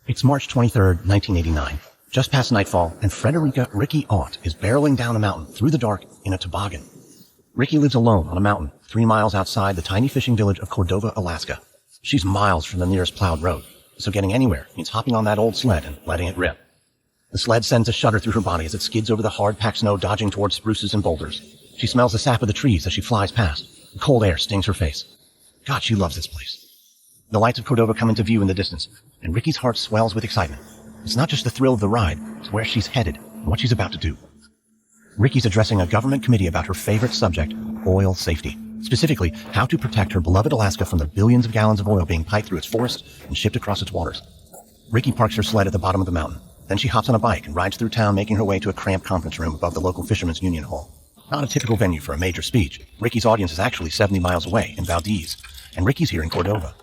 It's March 23rd, 1989. Just past nightfall, and Frederica Ricky Ott is barreling down a mountain through the dark in a toboggan. Ricky lives alone on a mountain 3 miles outside the tiny fishing village of Cordova, Alaska. She's miles from the nearest plowed road, so getting anywhere means hopping on that old sled and letting it rip. The sled sends a shudder through her body as it skids over the hard-packed snow, dodging towards spruces and boulders. She smells the sap of the trees as she flies past. The cold air stings her face. God, she loves this place. The lights of Cordova come into view in the distance, and Ricky's heart swells with excitement. It's not just the thrill of the ride, it's where she's headed and what she's about to do. Ricky's addressing a government committee about her favorite subject, oil safety. Specifically, how to protect her beloved Alaska from the billions of gallons of oil being piped through its forest and shipped across its waters. Ricky parks her sled at the bottom of the mountain. Then she hops on a bike and rides through town, making her way to a cramped conference room above the local Fishermen's Union Hall. Not a typical venue for a major speech. Ricky's audience is actually 70 miles away in Valdez, and Ricky's here in Cordova.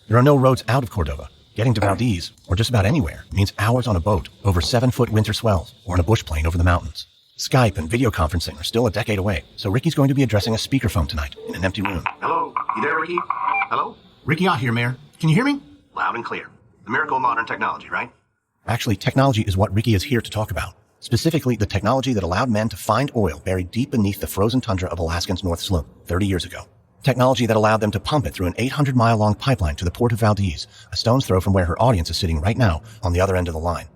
There are no roads out of Cordova. Getting to Valdez, or just about anywhere, means hours on a boat, over 7-foot winter swells, or in a bush plane over the mountains. Skype and video conferencing are still a decade away, so Ricky's going to be addressing a speakerphone tonight in an empty room. Hello? You there, Ricky? Hello? Ricky Ott here, Mayor. Can you hear me? Loud and clear. The miracle of modern technology, right? Actually, technology is what Ricky is here to talk about. Specifically, the technology that allowed men to find oil buried deep beneath the frozen tundra of Alaska's North Slope 30 years ago. Technology that allowed them to pump it through an 800-mile-long pipeline to the port of Valdez, a stone's throw from where her audience is sitting right now on the other end of the line.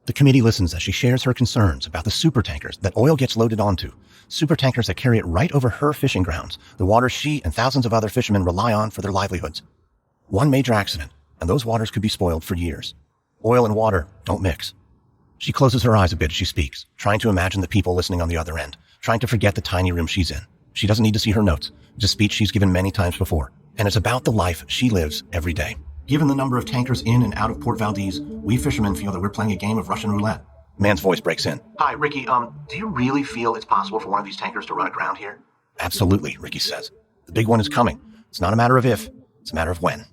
The committee listens as she shares her concerns about the supertankers that oil gets loaded onto, supertankers that carry it right over her fishing grounds, the waters she and thousands of other fishermen rely on for their livelihoods. One major accident, and those waters could be spoiled for years. Oil and water don't mix. She closes her eyes a bit as she speaks, trying to imagine the people listening on the other end, trying to forget the tiny room she's in. She doesn't need to see her notes. It's a speech she's given many times before, and it's about the life she lives every day. Given the number of tankers in and out of Port Valdez, we fishermen feel that we're playing a game of Russian roulette. Man's voice breaks in. Hi, Ricky, do you really feel it's possible for one of these tankers to run aground here? Absolutely, Ricky says. The big one is coming. It's not a matter of if, it's a matter of when.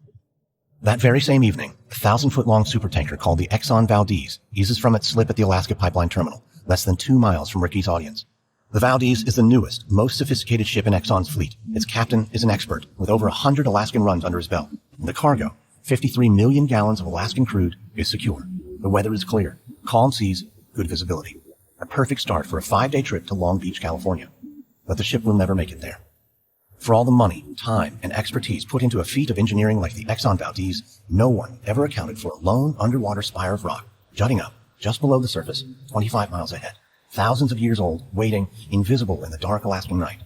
That very same evening, a 1,000-foot-long supertanker called the Exxon Valdez eases from its slip at the Alaska Pipeline Terminal, less than 2 miles from Ricky's audience. The Valdez is the newest, most sophisticated ship in Exxon's fleet. Its captain is an expert, with over 100 Alaskan runs under his belt. And the cargo, 53 million gallons of Alaskan crude, is secure. The weather is clear, calm seas, good visibility. A perfect start for a 5-day trip to Long Beach, California. But the ship will never make it there. For all the money, time, and expertise put into a feat of engineering like the Exxon Valdez, no one ever accounted for a lone underwater spire of rock, jutting up just below the surface, 25 miles ahead. Thousands of years old, waiting, invisible in the dark Alaskan night.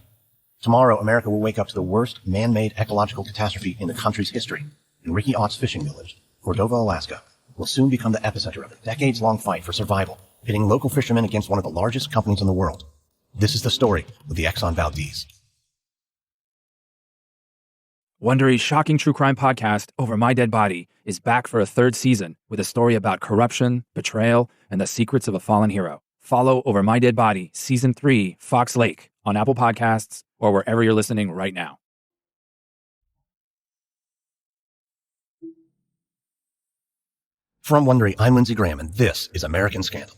Tomorrow, America will wake up to the worst man-made ecological catastrophe in the country's history. And Ricky Ott's fishing village, Cordova, Alaska, will soon become the epicenter of a decades-long fight for survival, pitting local fishermen against one of the largest companies in the world. This is the story of the Exxon Valdez. Wondery's shocking true crime podcast, Over My Dead Body, is back for a 3rd season with a story about corruption, betrayal, and the secrets of a fallen hero. Follow Over My Dead Body, Season 3, Fox Lake, on Apple Podcasts or wherever you're listening right now. From Wondery, I'm Lindsey Graham, and this is American Scandal.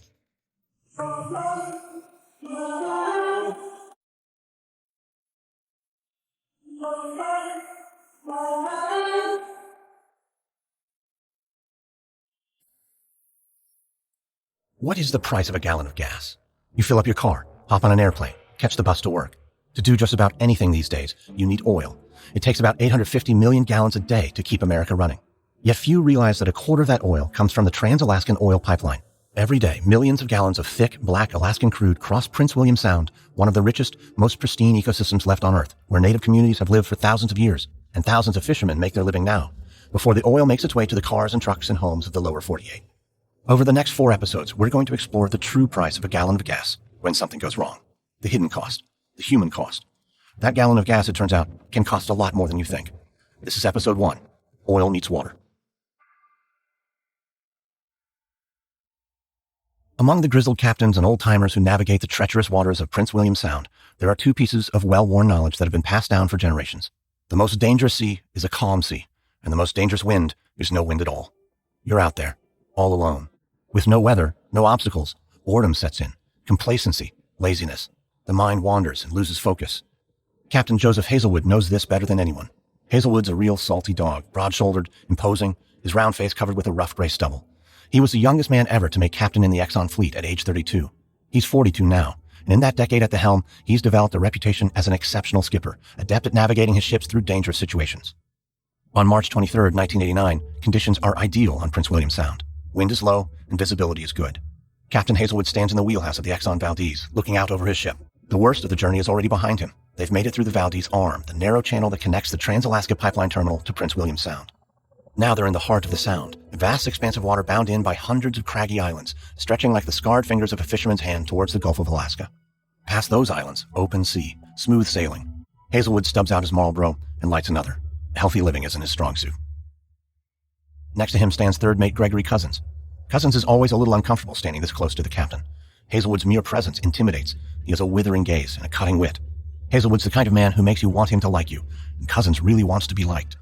What is the price of a gallon of gas? You fill up your car, hop on an airplane, catch the bus to work. To do just about anything these days, you need oil. It takes about 850 million gallons a day to keep America running. Yet few realize that a quarter of that oil comes from the Trans-Alaskan Oil Pipeline. Every day, millions of gallons of thick, black Alaskan crude cross Prince William Sound, one of the richest, most pristine ecosystems left on Earth, where native communities have lived for thousands of years, and thousands of fishermen make their living now, before the oil makes its way to the cars and trucks and homes of the lower 48. Over the next 4 episodes, we're going to explore the true price of a gallon of gas when something goes wrong. The hidden cost. The human cost. That gallon of gas, it turns out, can cost a lot more than you think. This is episode 1. Oil meets water. Among the grizzled captains and old-timers who navigate the treacherous waters of Prince William Sound, there are 2 pieces of well-worn knowledge that have been passed down for generations. The most dangerous sea is a calm sea, and the most dangerous wind is no wind at all. You're out there, all alone. With no weather, no obstacles, boredom sets in, complacency, laziness. The mind wanders and loses focus. Captain Joseph Hazelwood knows this better than anyone. Hazelwood's a real salty dog, broad-shouldered, imposing, his round face covered with a rough gray stubble. He was the youngest man ever to make captain in the Exxon fleet at age 32. He's 42 now, and in that decade at the helm, he's developed a reputation as an exceptional skipper, adept at navigating his ships through dangerous situations. On March 23, 1989, conditions are ideal on Prince William Sound. Wind is low, and visibility is good. Captain Hazelwood stands in the wheelhouse of the Exxon Valdez, looking out over his ship. The worst of the journey is already behind him. They've made it through the Valdez Arm, the narrow channel that connects the Trans-Alaska Pipeline Terminal to Prince William Sound. Now they're in the heart of the Sound, a vast expanse of water bound in by hundreds of craggy islands, stretching like the scarred fingers of a fisherman's hand towards the Gulf of Alaska. Past those islands, open sea, smooth sailing. Hazelwood stubs out his Marlboro and lights another. Healthy living isn't his strong suit. Next to him stands third mate Gregory Cousins. Cousins is always a little uncomfortable standing this close to the captain. Hazelwood's mere presence intimidates. He has a withering gaze and a cutting wit. Hazelwood's the kind of man who makes you want him to like you, and Cousins really wants to be liked.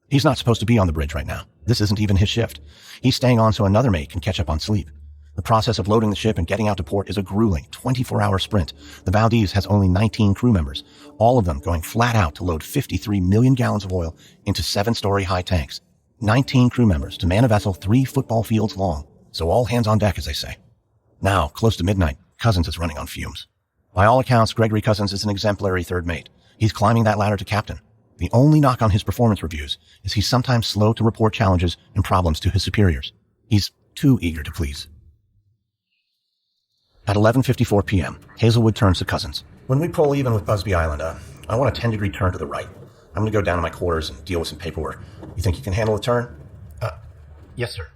He's not supposed to be on the bridge right now. This isn't even his shift. He's staying on so another mate can catch up on sleep. The process of loading the ship and getting out to port is a grueling 24-hour sprint. The Valdez has only 19 crew members, all of them going flat out to load 53 million gallons of oil into 7-story high tanks. 19 crew members to man a vessel 3 football fields long. So all hands on deck, as they say. Now, close to midnight, Cousins is running on fumes. By all accounts, Gregory Cousins is an exemplary third mate. He's climbing that ladder to captain. The only knock on his performance reviews is he's sometimes slow to report challenges and problems to his superiors. He's too eager to please. At 11:54 p.m., Hazelwood turns to Cousins. When we pull even with Busby Island, I want a 10-degree turn to the right. I'm going to go down to my quarters and deal with some paperwork. You think you can handle a turn? Yes, sir.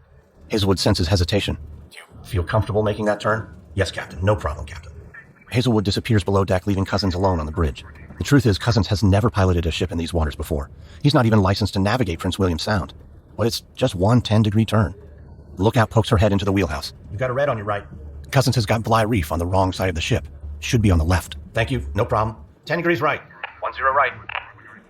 Hazelwood senses hesitation. Do you feel comfortable making that turn? Yes, Captain. No problem, Captain. Hazelwood disappears below deck, leaving Cousins alone on the bridge. The truth is, Cousins has never piloted a ship in these waters before. He's not even licensed to navigate Prince William Sound. But it's just one 10-degree turn. The lookout pokes her head into the wheelhouse. You've got a red on your right. Cousins has got Bly Reef on the wrong side of the ship. Should be on the left. Thank you. No problem. 10 degrees right. 10 right.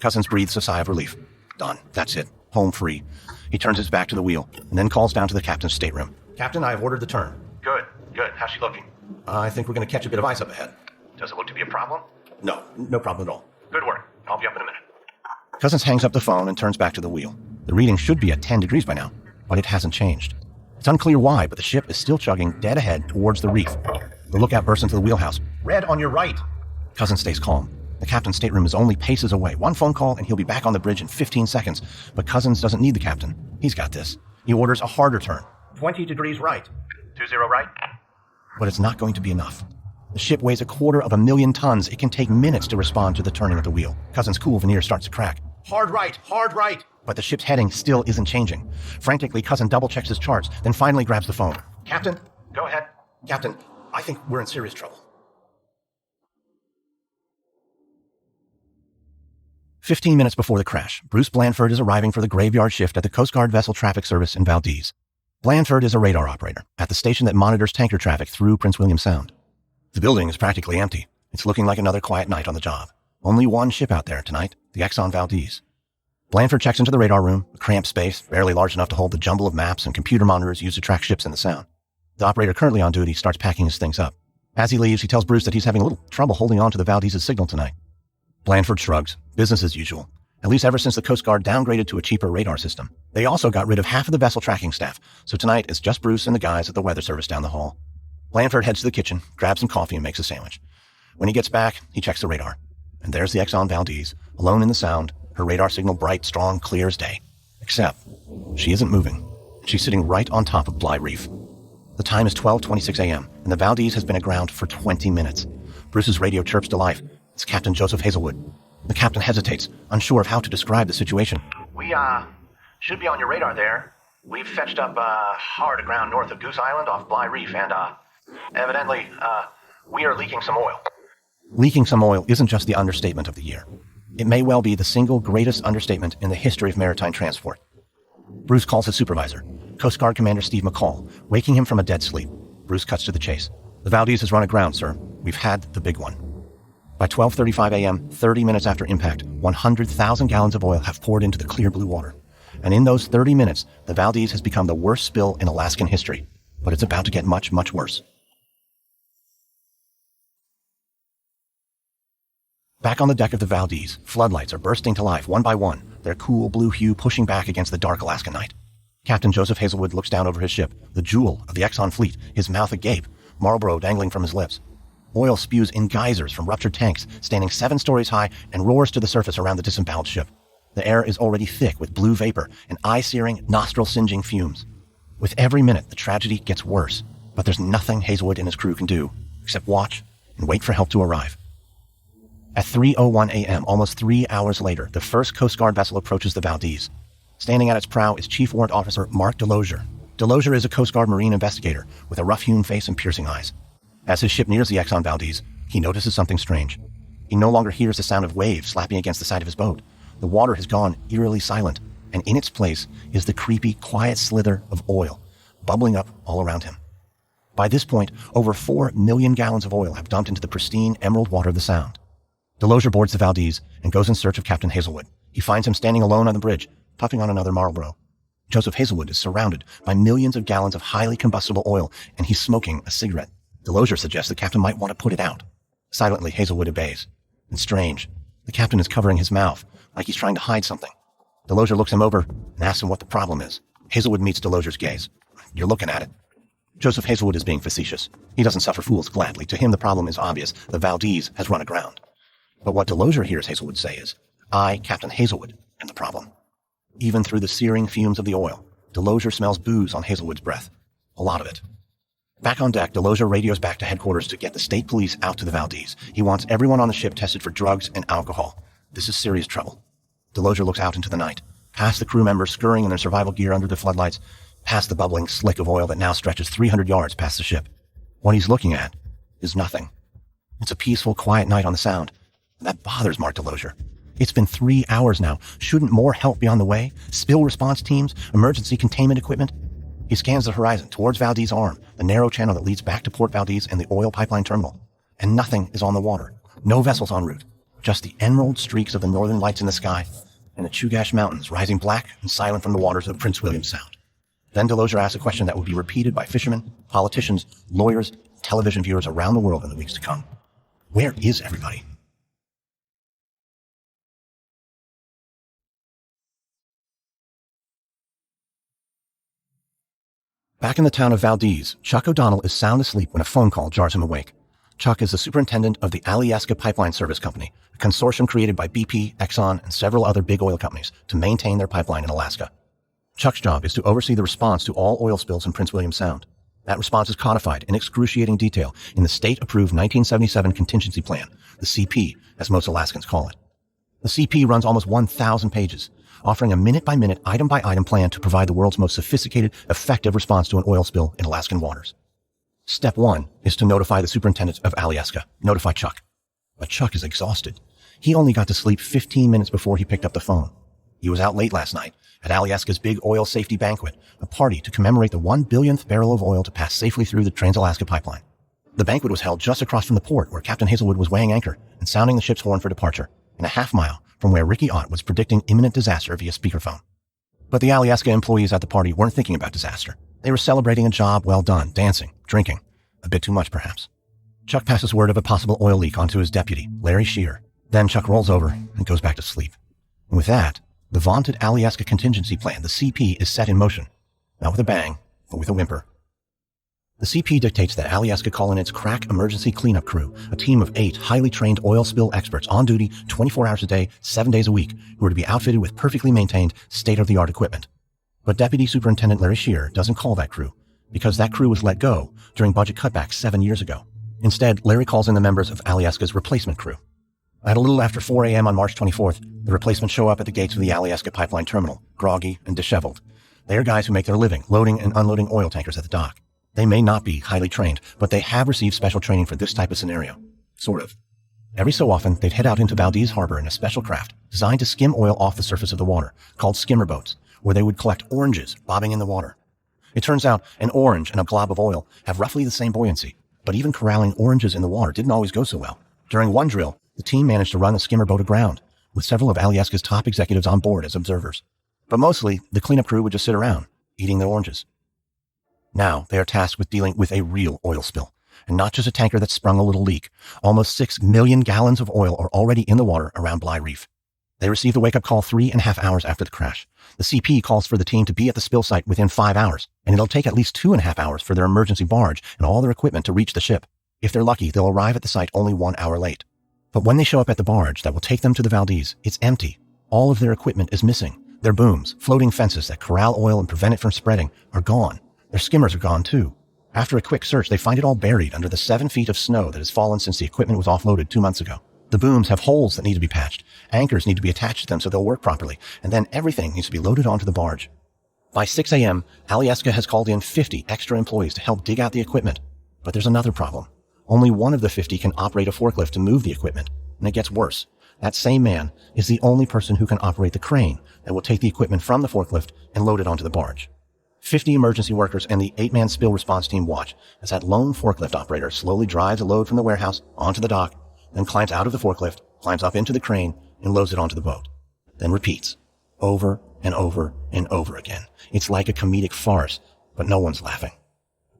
Cousins breathes a sigh of relief. Done. That's it. Home free. He turns his back to the wheel and then calls down to the captain's stateroom. Captain, I have ordered the turn. Good. How's she looking? I think we're going to catch a bit of ice up ahead. Does it look to be a problem? No problem at all. Good work. I'll be up in a minute. Cousins hangs up the phone and turns back to the wheel. The reading should be at 10 degrees by now, but it hasn't changed. It's unclear why, but the ship is still chugging dead ahead towards the reef. The lookout bursts into the wheelhouse. Red on your right. Cousins stays calm. The captain's stateroom is only paces away. One phone call and he'll be back on the bridge in 15 seconds. But Cousins doesn't need the captain. He's got this. He orders a harder turn. 20 degrees right. 20 right. But it's not going to be enough. The ship weighs 250,000 tons. It can take minutes to respond to the turning of the wheel. Cousins' cool veneer starts to crack. Hard right. But the ship's heading still isn't changing. Frantically, Cousin double-checks his charts, then finally grabs the phone. Captain? Go ahead. Captain, I think we're in serious trouble. 15 minutes before the crash, Bruce Blandford is arriving for the graveyard shift at the Coast Guard Vessel Traffic Service in Valdez. Blandford is a radar operator at the station that monitors tanker traffic through Prince William Sound. The building is practically empty. It's looking like another quiet night on the job. Only one ship out there tonight, the Exxon Valdez. Blandford checks into the radar room, a cramped space, barely large enough to hold the jumble of maps and computer monitors used to track ships in the Sound. The operator currently on duty starts packing his things up. As he leaves, he tells Bruce that he's having a little trouble holding on to the Valdez's signal tonight. Blandford shrugs. Business as usual. At least ever since the Coast Guard downgraded to a cheaper radar system. They also got rid of half of the vessel tracking staff, so tonight it's just Bruce and the guys at the weather service down the hall. Blandford heads to the kitchen, grabs some coffee and makes a sandwich. When he gets back, he checks the radar. And there's the Exxon Valdez, alone in the Sound, her radar signal bright, strong, clear as day. Except, she isn't moving. She's sitting right on top of Bly Reef. The time is 12:26 a.m., and the Valdez has been aground for 20 minutes. Bruce's radio chirps to life. It's Captain Joseph Hazelwood. The captain hesitates, unsure of how to describe the situation. We, should be on your radar there. We've fetched up, hard aground north of Goose Island off Bly Reef, and, evidently, we are leaking some oil. Leaking some oil isn't just the understatement of the year. It may well be the single greatest understatement in the history of maritime transport. Bruce calls his supervisor, Coast Guard Commander Steve McCall, waking him from a dead sleep. Bruce cuts to the chase. The Valdez has run aground, sir. We've had the big one. By 12:35 a.m., 30 minutes after impact, 100,000 gallons of oil have poured into the clear blue water. And in those 30 minutes, the Valdez has become the worst spill in Alaskan history. But it's about to get much, much worse. Back on the deck of the Valdez, floodlights are bursting to life one by one, their cool blue hue pushing back against the dark Alaskan night. Captain Joseph Hazelwood looks down over his ship, the jewel of the Exxon fleet, his mouth agape, Marlboro dangling from his lips. Oil spews in geysers from ruptured tanks, standing 7 stories high, and roars to the surface around the disemboweled ship. The air is already thick with blue vapor and eye-searing, nostril-singeing fumes. With every minute, the tragedy gets worse, but there's nothing Hazelwood and his crew can do except watch and wait for help to arrive. At 3:01 a.m., almost 3 hours later, the first Coast Guard vessel approaches the Valdez. Standing at its prow is Chief Warrant Officer Mark Delosier. Delosier is a Coast Guard Marine investigator with a rough-hewn face and piercing eyes. As his ship nears the Exxon Valdez, he notices something strange. He no longer hears the sound of waves slapping against the side of his boat. The water has gone eerily silent, and in its place is the creepy, quiet slither of oil, bubbling up all around him. By this point, over 4 million gallons of oil have dumped into the pristine emerald water of the Sound. Delosier boards the Valdez and goes in search of Captain Hazelwood. He finds him standing alone on the bridge, puffing on another Marlboro. Joseph Hazelwood is surrounded by millions of gallons of highly combustible oil, and he's smoking a cigarette. Delosier suggests the captain might want to put it out. Silently, Hazelwood obeys. It's strange. The captain is covering his mouth, like he's trying to hide something. Delosier looks him over and asks him what the problem is. Hazelwood meets Delosier's gaze. You're looking at it. Joseph Hazelwood is being facetious. He doesn't suffer fools gladly. To him, the problem is obvious. The Valdez has run aground. But what Delosier hears Hazelwood say is, I, Captain Hazelwood, am the problem. Even through the searing fumes of the oil, Delosier smells booze on Hazelwood's breath. A lot of it. Back on deck, Delosier radios back to headquarters to get the state police out to the Valdez. He wants everyone on the ship tested for drugs and alcohol. This is serious trouble. Delosier looks out into the night, past the crew members scurrying in their survival gear under the floodlights, past the bubbling slick of oil that now stretches 300 yards past the ship. What he's looking at is nothing. It's a peaceful, quiet night on the Sound. That bothers Mark Delosier. It's been 3 hours now. Shouldn't more help be on the way? Spill response teams? Emergency containment equipment? He scans the horizon towards Valdez Arm, the narrow channel that leads back to Port Valdez and the oil pipeline terminal. And nothing is on the water. No vessels en route. Just the emerald streaks of the northern lights in the sky and the Chugach Mountains rising black and silent from the waters of Prince William Sound. Then Delosier asks a question that will be repeated by fishermen, politicians, lawyers, television viewers around the world in the weeks to come. Where is everybody? Back in the town of Valdez, Chuck O'Donnell is sound asleep when a phone call jars him awake. Chuck is the superintendent of the Alyeska Pipeline Service Company, a consortium created by BP, Exxon, and several other big oil companies to maintain their pipeline in Alaska. Chuck's job is to oversee the response to all oil spills in Prince William Sound. That response is codified in excruciating detail in the state-approved 1977 Contingency Plan, the CP, as most Alaskans call it. The CP runs almost 1,000 pages, offering a minute-by-minute, item-by-item plan to provide the world's most sophisticated, effective response to an oil spill in Alaskan waters. Step 1 is to notify the superintendent of Alyeska, notify Chuck. But Chuck is exhausted. He only got to sleep 15 minutes before he picked up the phone. He was out late last night at Alyeska's big oil safety banquet, a party to commemorate the 1 billionth barrel of oil to pass safely through the Trans-Alaska Pipeline. The banquet was held just across from the port where Captain Hazelwood was weighing anchor and sounding the ship's horn for departure, and a half-mile from where Ricky Ott was predicting imminent disaster via speakerphone. But the Alyeska employees at the party weren't thinking about disaster. They were celebrating a job well done, dancing, drinking. A bit too much, perhaps. Chuck passes word of a possible oil leak onto his deputy, Larry Shear. Then Chuck rolls over and goes back to sleep. And with that, the vaunted Alyeska Contingency Plan, the CP, is set in motion. Not with a bang, but with a whimper. The CP dictates that Alyeska call in its crack emergency cleanup crew, a team of 8 highly trained oil spill experts on duty 24 hours a day, 7 days a week, who are to be outfitted with perfectly maintained, state-of-the-art equipment. But Deputy Superintendent Larry Shear doesn't call that crew, because that crew was let go during budget cutbacks 7 years ago. Instead, Larry calls in the members of Alyeska's replacement crew. At a little after 4 a.m. on March 24th, the replacements show up at the gates of the Alyeska Pipeline Terminal, groggy and disheveled. They are guys who make their living loading and unloading oil tankers at the dock. They may not be highly trained, but they have received special training for this type of scenario. Sort of. Every so often, they'd head out into Valdez Harbor in a special craft designed to skim oil off the surface of the water, called skimmer boats, where they would collect oranges bobbing in the water. It turns out an orange and a glob of oil have roughly the same buoyancy, but even corralling oranges in the water didn't always go so well. During one drill, the team managed to run a skimmer boat aground, with several of Alyeska's top executives on board as observers. But mostly, the cleanup crew would just sit around, eating their oranges. Now, they are tasked with dealing with a real oil spill, And not just a tanker that sprung a little leak. Almost 6 million gallons of oil are already in the water around Bly Reef. They received the wake-up call 3.5 hours after the crash. The CP calls for the team to be at the spill site within 5 hours, and it'll take at least 2.5 hours for their emergency barge and all their equipment to reach the ship. If they're lucky, they'll arrive at the site only 1 hour late. But when they show up at the barge that will take them to the Valdez, it's empty. All of their equipment is missing. Their booms, floating fences that corral oil and prevent it from spreading, are gone. Their skimmers are gone too. After a quick search, they find it all buried under the 7 feet of snow that has fallen since the equipment was offloaded 2 months ago. The booms have holes that need to be patched. Anchors need to be attached to them so they'll work properly. And then everything needs to be loaded onto the barge. By 6 a.m., Alyeska has called in 50 extra employees to help dig out the equipment. But there's another problem. Only one of the 50 can operate a forklift to move the equipment. And it gets worse. That same man is the only person who can operate the crane that will take the equipment from the forklift and load it onto the barge. 50 emergency workers and the 8-man spill response team watch as that lone forklift operator slowly drives a load from the warehouse onto the dock, then climbs out of the forklift, climbs up into the crane, and loads it onto the boat. Then repeats. Over and over and over again. It's like a comedic farce, but no one's laughing.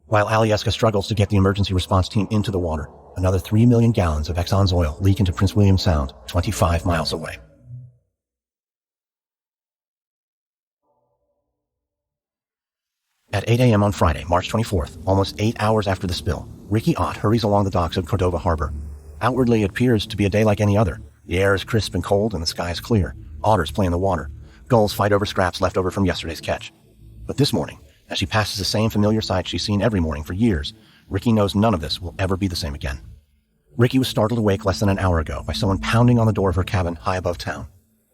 While Alyeska struggles to get the emergency response team into the water, another 3 million gallons of Exxon's oil leak into Prince William Sound, 25 miles away. At 8 a.m. on Friday, March 24th, almost 8 hours after the spill, Ricky Ott hurries along the docks of Cordova Harbor. Outwardly, it appears to be a day like any other. The air is crisp and cold, and the sky is clear. Otters play in the water. Gulls fight over scraps left over from yesterday's catch. But this morning, as she passes the same familiar sight she's seen every morning for years, Ricky knows none of this will ever be the same again. Ricky was startled awake less than an hour ago by someone pounding on the door of her cabin high above town.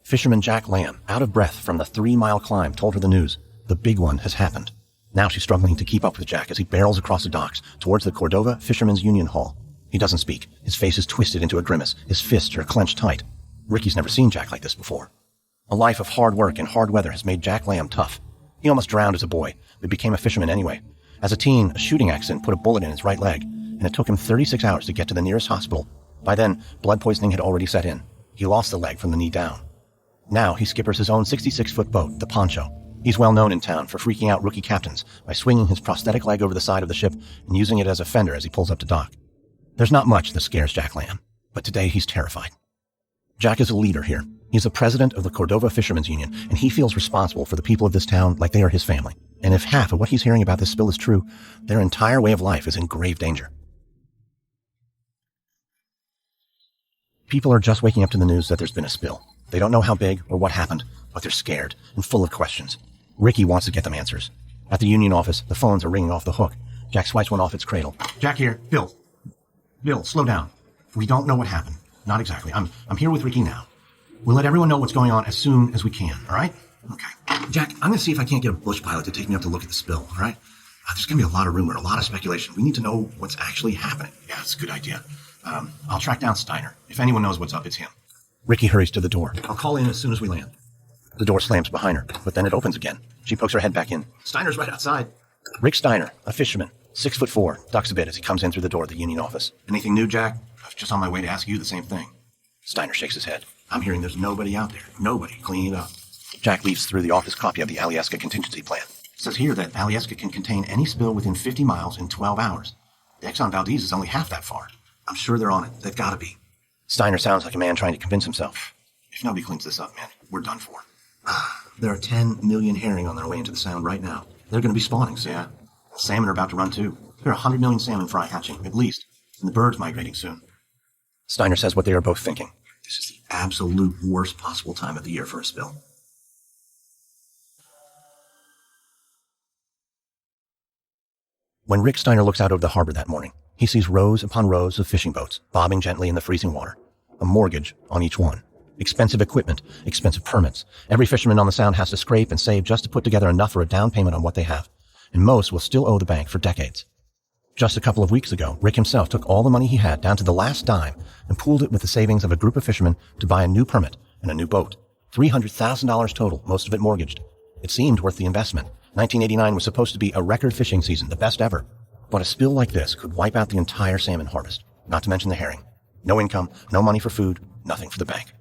Fisherman Jack Lamb, out of breath from the 3-mile climb, told her the news. The big one has happened. Now she's struggling to keep up with Jack as he barrels across the docks towards the Cordova Fishermen's Union Hall. He doesn't speak. His face is twisted into a grimace. His fists are clenched tight. Ricky's never seen Jack like this before. A life of hard work and hard weather has made Jack Lamb tough. He almost drowned as a boy, but became a fisherman anyway. As a teen, a shooting accident put a bullet in his right leg, and it took him 36 hours to get to the nearest hospital. By then, blood poisoning had already set in. He lost the leg from the knee down. Now he skippers his own 66-foot boat, the Poncho. He's well known in town for freaking out rookie captains by swinging his prosthetic leg over the side of the ship and using it as a fender as he pulls up to dock. There's not much that scares Jack Lamb, but today he's terrified. Jack is a leader here. He's the president of the Cordova Fishermen's Union, and he feels responsible for the people of this town like they are his family. And if half of what he's hearing about this spill is true, their entire way of life is in grave danger. People are just waking up to the news that there's been a spill. They don't know how big or what happened, but they're scared and full of questions. Ricky wants to get them answers. At the union office, the phones are ringing off the hook. Jack swipes one off its cradle. Jack here. Bill, slow down. We don't know what happened. Not exactly. I'm here with Ricky now. We'll let everyone know what's going on as soon as we can, all right? Okay. Jack, I'm going to see if I can't get a bush pilot to take me up to look at the spill, all right? There's going to be a lot of rumor, a lot of speculation. We need to know what's actually happening. Yeah, that's a good idea. I'll track down Steiner. If anyone knows what's up, it's him. Ricky hurries to the door. I'll call in as soon as we land. The door slams behind her, but then it opens again. She pokes her head back in. Steiner's right outside. Rick Steiner, a fisherman, 6'4", ducks a bit as he comes in through the door of the union office. Anything new, Jack? I was just on my way to ask you the same thing. Steiner shakes his head. I'm hearing there's nobody out there. Nobody. Clean it up. Jack leaves through the office copy of the Alyeska contingency plan. It says here that Alyeska can contain any spill within 50 miles in 12 hours. The Exxon Valdez is only half that far. I'm sure they're on it. They've got to be. Steiner sounds like a man trying to convince himself. If nobody cleans this up, man, we're done for. There are 10 million herring on their way into the sound right now. They're going to be spawning soon. Yeah. Salmon are about to run too. There are 100 million salmon fry hatching, at least. And the birds migrating soon. Steiner says what they are both thinking. This is the absolute worst possible time of the year for a spill. When Rick Steiner looks out over the harbor that morning, he sees rows upon rows of fishing boats bobbing gently in the freezing water. A mortgage on each one. Expensive equipment, expensive permits. Every fisherman on the Sound has to scrape and save just to put together enough for a down payment on what they have. And most will still owe the bank for decades. Just a couple of weeks ago, Rick himself took all the money he had down to the last dime and pooled it with the savings of a group of fishermen to buy a new permit and a new boat. $300,000 total, most of it mortgaged. It seemed worth the investment. 1989 was supposed to be a record fishing season, the best ever. But a spill like this could wipe out the entire salmon harvest, not to mention the herring. No income, no money for food, nothing for the bank.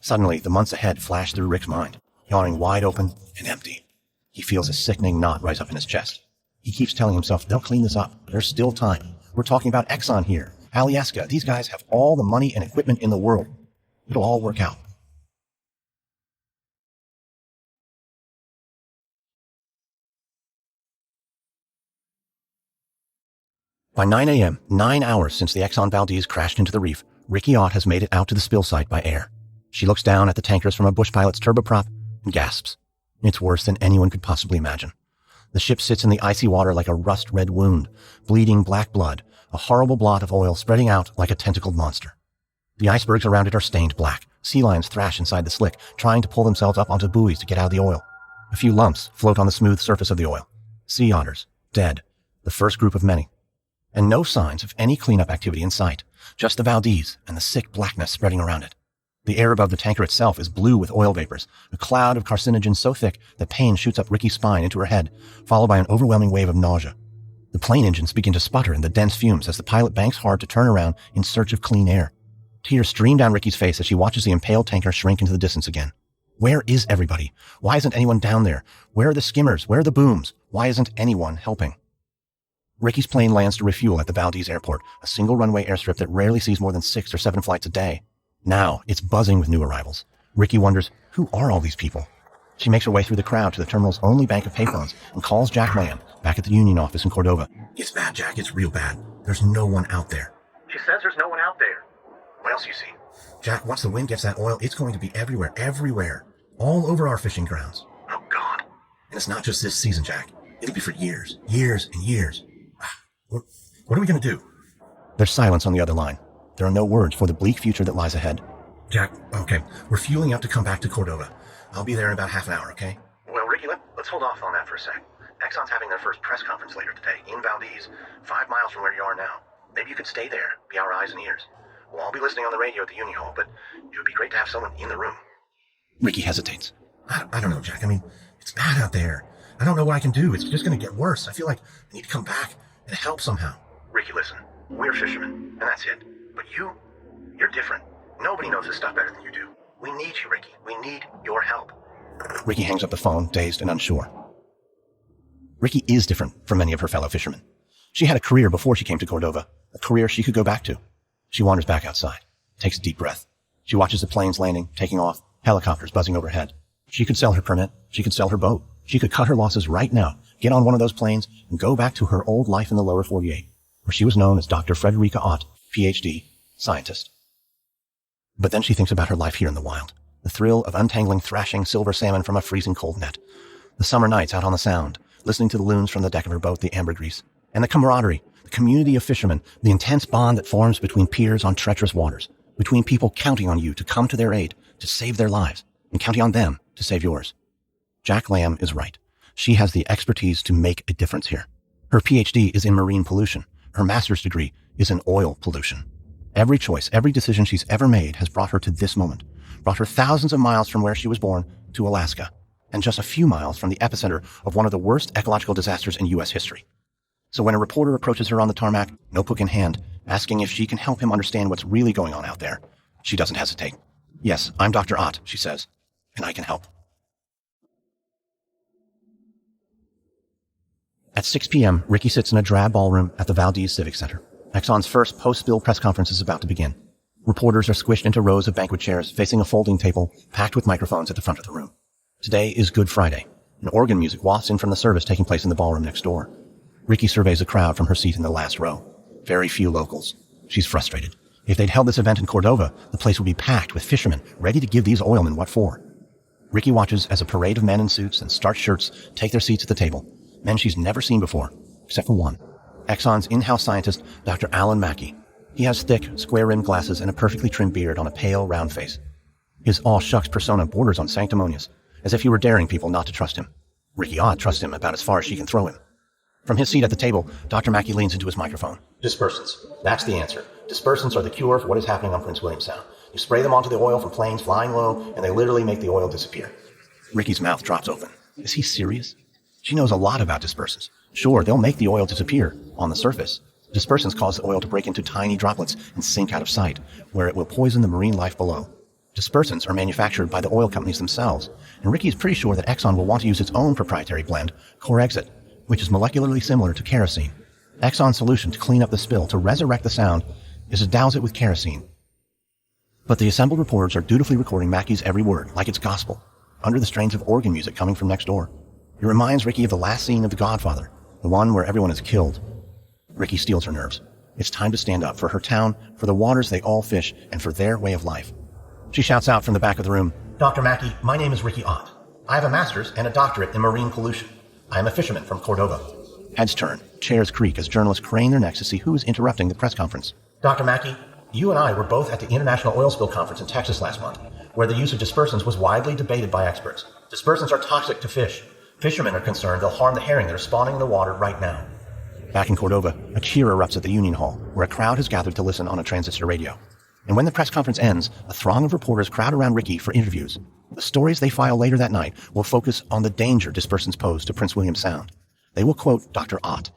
Suddenly, the months ahead flashed through Rick's mind, yawning wide open and empty. He feels a sickening knot rise up in his chest. He keeps telling himself, they'll clean this up. There's still time. We're talking about Exxon here. Alyeska. These guys have all the money and equipment in the world. It'll all work out. By 9 a.m., 9 hours since the Exxon Valdez crashed into the reef, Ricky Ott has made it out to the spill site by air. She looks down at the tankers from a bush pilot's turboprop and gasps. It's worse than anyone could possibly imagine. The ship sits in the icy water like a rust-red wound, bleeding black blood, a horrible blot of oil spreading out like a tentacled monster. The icebergs around it are stained black. Sea lions thrash inside the slick, trying to pull themselves up onto buoys to get out of the oil. A few lumps float on the smooth surface of the oil. Sea otters, dead, the first group of many. And no signs of any cleanup activity in sight, just the Valdez and the sick blackness spreading around it. The air above the tanker itself is blue with oil vapors, a cloud of carcinogens so thick that pain shoots up Ricky's spine into her head, followed by an overwhelming wave of nausea. The plane engines begin to sputter in the dense fumes as the pilot banks hard to turn around in search of clean air. Tears stream down Ricky's face as she watches the impaled tanker shrink into the distance again. Where is everybody? Why isn't anyone down there? Where are the skimmers? Where are the booms? Why isn't anyone helping? Ricky's plane lands to refuel at the Valdez airport, a single runway airstrip that rarely sees more than 6 or 7 flights a day. Now, it's buzzing with new arrivals. Ricky wonders, who are all these people? She makes her way through the crowd to the terminal's only bank of payphones and calls Jack Lamb back at the union office in Cordova. It's bad, Jack. It's real bad. There's no one out there. She says there's no one out there. What else do you see? Jack, once the wind gets that oil, it's going to be everywhere. All over our fishing grounds. Oh, God. And it's not just this season, Jack. It'll be for years and years. What are we going to do? There's silence on the other line. There are no words for the bleak future that lies ahead. Jack, okay, we're fueling up to come back to Cordova. I'll be there in about half an hour, okay? Well, Ricky, let's hold off on that for a sec. Exxon's having their first press conference later today in Valdez, 5 miles from where you are now. Maybe you could stay there, be our eyes and ears. We'll all be listening on the radio at the Union Hall, but it would be great to have someone in the room. Ricky hesitates. I don't know, Jack. I mean, it's bad out there. I don't know what I can do. It's just going to get worse. I feel like I need to come back and help somehow. Ricky, listen. We're fishermen, and that's it. But you're different. Nobody knows this stuff better than you do. We need you, Ricky. We need your help. Ricky hangs up the phone, dazed and unsure. Ricky is different from many of her fellow fishermen. She had a career before she came to Cordova, a career she could go back to. She wanders back outside, takes a deep breath. She watches the planes landing, taking off, helicopters buzzing overhead. She could sell her permit. She could sell her boat. She could cut her losses right now, get on one of those planes, and go back to her old life in the lower 48, where she was known as Dr. Frederica Ott, Ph.D., scientist. But then she thinks about her life here in the wild, the thrill of untangling thrashing silver salmon from a freezing cold net, the summer nights out on the Sound, listening to the loons from the deck of her boat, the ambergris, and the camaraderie, the community of fishermen, the intense bond that forms between peers on treacherous waters, between people counting on you to come to their aid, to save their lives, and counting on them to save yours. Jack Lamb is right. She has the expertise to make a difference here. Her Ph.D. is in marine pollution. Her master's degree is in oil pollution. Every choice, every decision she's ever made has brought her to this moment, brought her thousands of miles from where she was born to Alaska, and just a few miles from the epicenter of one of the worst ecological disasters in U.S. history. So when a reporter approaches her on the tarmac, notebook in hand, asking if she can help him understand what's really going on out there, she doesn't hesitate. Yes, I'm Dr. Ott, she says, and I can help. At 6 p.m., Ricky sits in a drab ballroom at the Valdez Civic Center. Exxon's first post-spill press conference is about to begin. Reporters are squished into rows of banquet chairs facing a folding table packed with microphones at the front of the room. Today is Good Friday, and organ music wafts in from the service taking place in the ballroom next door. Ricky surveys the crowd from her seat in the last row. Very few locals. She's frustrated. If they'd held this event in Cordova, the place would be packed with fishermen ready to give these oilmen what for. Ricky watches as a parade of men in suits and starched shirts take their seats at the table. Men she's never seen before, except for one. Exxon's in-house scientist, Dr. Alan Mackey. He has thick, square-rimmed glasses and a perfectly trimmed beard on a pale, round face. His aw-shucks persona borders on sanctimonious, as if he were daring people not to trust him. Ricky Ott trusts him about as far as she can throw him. From his seat at the table, Dr. Mackey leans into his microphone. Dispersants. That's the answer. Dispersants are the cure for what is happening on Prince William Sound. You spray them onto the oil from planes flying low, and they literally make the oil disappear. Ricky's mouth drops open. Is he serious? She knows a lot about dispersants. Sure, they'll make the oil disappear on the surface. Dispersants cause the oil to break into tiny droplets and sink out of sight, where it will poison the marine life below. Dispersants are manufactured by the oil companies themselves, and Ricky is pretty sure that Exxon will want to use its own proprietary blend, Core Exit, which is molecularly similar to kerosene. Exxon's solution to clean up the spill, to resurrect the sound, is to douse it with kerosene. But the assembled reporters are dutifully recording Mackey's every word, like it's gospel, under the strains of organ music coming from next door. It reminds Ricky of the last scene of The Godfather, the one where everyone is killed. Ricky steals her nerves. It's time to stand up for her town, for the waters they all fish, and for their way of life. She shouts out from the back of the room, Dr. Mackey, my name is Ricky Ott. I have a master's and a doctorate in marine pollution. I am a fisherman from Cordova. Heads turn, chairs creak as journalists crane their necks to see who is interrupting the press conference. Dr. Mackey, you and I were both at the International Oil Spill Conference in Texas last month, where the use of dispersants was widely debated by experts. Dispersants are toxic to fish. Fishermen are concerned they'll harm the herring that are spawning in the water right now. Back in Cordova, a cheer erupts at the Union Hall, where a crowd has gathered to listen on a transistor radio. And when the press conference ends, a throng of reporters crowd around Ricky for interviews. The stories they file later that night will focus on the danger dispersants pose to Prince William Sound. They will quote Dr. Ott.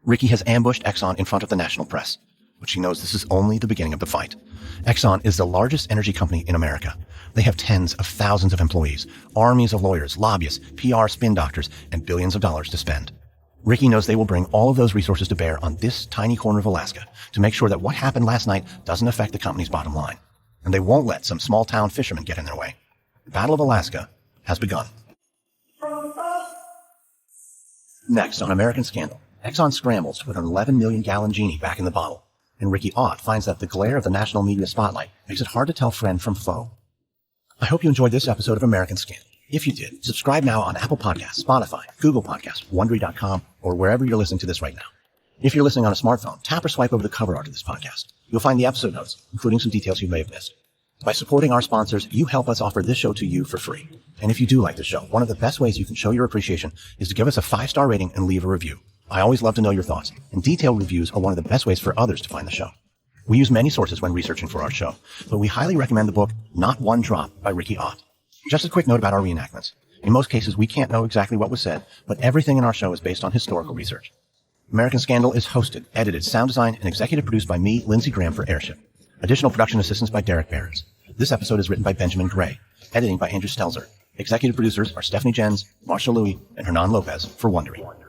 Ricky has ambushed Exxon in front of the national press, but she knows this is only the beginning of the fight. Exxon is the largest energy company in America. They have tens of thousands of employees, armies of lawyers, lobbyists, PR spin doctors, and billions of dollars to spend. Ricky knows they will bring all of those resources to bear on this tiny corner of Alaska to make sure that what happened last night doesn't affect the company's bottom line. And they won't let some small-town fishermen get in their way. The Battle of Alaska has begun. Next on American Scandal, Exxon scrambles to put an 11 million gallon genie back in the bottle, and Ricky Ott finds that the glare of the national media spotlight makes it hard to tell friend from foe. I hope you enjoyed this episode of American Scandal. If you did, subscribe now on Apple Podcasts, Spotify, Google Podcasts, Wondery.com, or wherever you're listening to this right now. If you're listening on a smartphone, tap or swipe over the cover art of this podcast. You'll find the episode notes, including some details you may have missed. By supporting our sponsors, you help us offer this show to you for free. And if you do like the show, one of the best ways you can show your appreciation is to give us a 5-star rating and leave a review. I always love to know your thoughts, and detailed reviews are one of the best ways for others to find the show. We use many sources when researching for our show, but we highly recommend the book Not One Drop by Ricky Ott. Just a quick note about our reenactments. In most cases, we can't know exactly what was said, but everything in our show is based on historical research. American Scandal is hosted, edited, sound designed, and executive produced by me, Lindsey Graham, for Airship. Additional production assistance by Derek Barrett. This episode is written by Benjamin Gray. Editing by Andrew Stelzer. Executive producers are Stephanie Jens, Marshall Louis, and Hernan Lopez for Wondery.